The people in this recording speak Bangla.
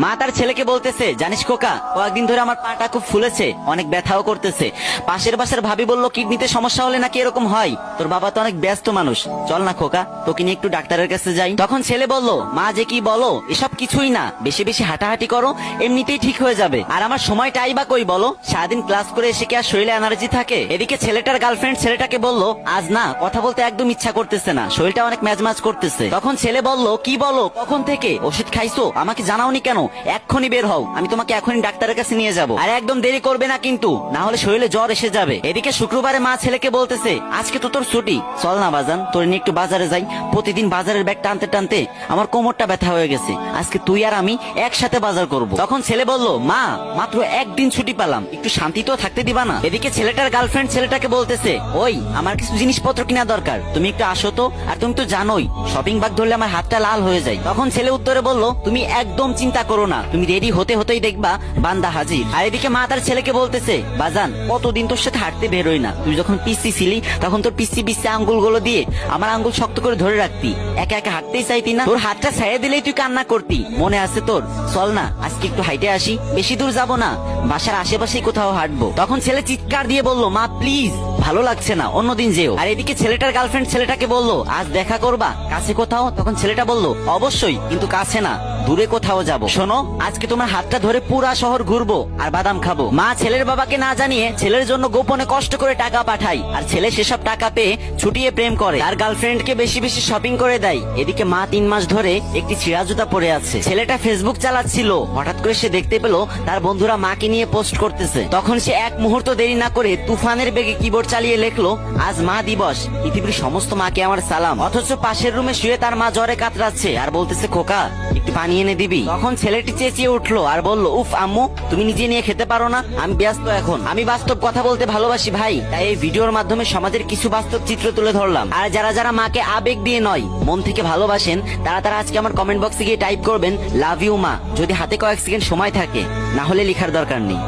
মা তার ছেলেকে বলতেছে, জানিস খোকা, কয়েকদিন ধরে আমার পাটা খুব ফুলেছে, অনেক ব্যথাও করতেছে। পাশের বাসার ভাবি বলল কিডনিতে সমস্যা হলে নাকি এরকম হয়। তোর বাবা তো অনেক ব্যস্ত মানুষ, চল না খোকা তোকে নিয়ে একটু ডাক্তারের কাছে যাই। তখন ছেলে বলল, মা যে কি বলো, এসব কিছুই না, বেশি বেশি হাঁটাহাঁটি করো, এমনিতেই ঠিক হয়ে যাবে। আর আমার সময়টাই বা কই বলো, সারাদিন ক্লাস করে এসে কি আর শরীরে এনার্জি থাকে? এদিকে ছেলেটার গার্লফ্রেন্ড ছেলেটাকে বলল, আজ না কথা বলতে একদম ইচ্ছা করতেছে না, শরীরটা অনেক ম্যাজম্যাজ করতেছে। তখন ছেলে বলল, কি বলো, কখন থেকে ওষুধ খাইছো, আমাকে জানাওনি কেন? এক্ষুনি বের হও, আমি তোমাকে এখনই ডাক্তারের কাছে নিয়ে যাব। আর একদম দেরি করবে না কিন্তু, না হলে শরীরে জ্বর এসে যাবে। এদিকে শুক্রবারে মা ছেলেকে বলতেছে, আজকে তো তোর ছুটি, চল না বাজান, তোর নিয়ে একটু বাজারে যাই। প্রতিদিন বাজারের ব্যাগ টানতে টানতে আমার কোমরটা ব্যথা হয়ে গেছে, আজকে তুই আর আমি একসাথে বাজার করব। তখন ছেলে বলল, মা মাত্র একদিন ছুটি পেলাম, একটু শান্তি তো থাকতে দিবা না? এদিকে ছেলেটার গার্লফ্রেন্ড ছেলেটাকে বলতেছে, ওই আমার কিছু জিনিসপত্র কিনা দরকার, তুমি একটু আসো তো। আর তুমি তো জানোই শপিং ব্যাগ ধরলে আমার হাতটা লাল হয়ে যায়। তখন ছেলে উত্তরে বলল, তুমি একদম চিন্তা করো না, তুমি রেডি হতে হতেই দেখবা বান্দা হাজির। আর এদিকে মা তার ছেলেকে বলতেছে, বাজান কতদিন তোর সাথে হাঁটতে বেরোই না, তুই যখন পিসি ছিলি তখন তোর পিসি পিসি আঙ্গুলগুলো দিয়ে আমার আঙ্গুল শক্ত করে ধরে রাখতি, একা একা হাঁটতেই চাইতি না, তোর হাতটা ছেড়ে দিলেই তুই কান্না করতি, মনে আছে তোর? চল না আজকে একটু হাইটে আসি, বেশি দূর যাব না, বাসার আশেপাশেই কোথাও হাঁটবো। তখন ছেলে চিৎকার দিয়ে বলল, মা প্লিজ, ভালো লাগছে না, অন্যদিন যেও। আর এদিকে ছেলেটার গার্লফ্রেন্ড ছেলেটাকে বলল, আজ দেখা করবা কাছে কোথাও? তখন ছেলেটা বলল, অবশ্যই, কিন্তু কাছে না, দূরে কোথাও যাব। শোনো, আজকে তোমার হাতটা ধরে পুরা শহর ঘুরবো আর বাদাম খাবো। মা ছেলের বাবাকে না জানিয়ে ছেলের জন্য গোপনে কষ্ট করে টাকা পাঠায়, আর ছেলে সেসব টাকা পেয়ে ছুটিয়ে প্রেম করে, তার গার্লফ্রেন্ডকে বেশি বেশি শপিং করে দেয়। এদিকে মা 3 মাস ধরে একটি ছিঁড়া জুতা পরে আছে। ছেলেটা ফেসবুক চালাচ্ছিল, হঠাৎ করে সে দেখতে পেল তার বন্ধুরা মাকে নিয়ে পোস্ট করতেছে। তখন সে এক মুহূর্ত দেরি না করে তুফানের বেগে কিবোর্ড চালিয়ে লেখলো, আজ মা দিবস, পৃথিবীর সমস্ত মাকে আমার সালাম। অথচ পাশের রুমে শুয়ে তার মা জ্বরে কাতরাচ্ছে আর বলতেছে, খোকা একটু পানি এনে দিবি? তখন ছেলেটি চেঁচিয়ে উঠলো আর বলল, উফ আম্মু, তুমি নিজে নিয়ে খেতে পারো না? আমি ব্যস্ত এখন, আমি বাস্তব কথা বলতে ভালোবাসি ভাই, তাই এই ভিডিওর মাধ্যমে সমাজের কিছু বাস্তব চিত্র তুলে ধরলাম। আর যারা যারা মাকে আবেগ দিয়ে নয় মন থেকে ভালোবাসেন, তারা তারা আজকে আমার কমেন্ট বক্সে গিয়ে টাইপ করবেন, লাভ ইউ মা, যদি হাতে কয়েক সেকেন্ড সময় থাকে, না হলে লেখার দরকার নেই।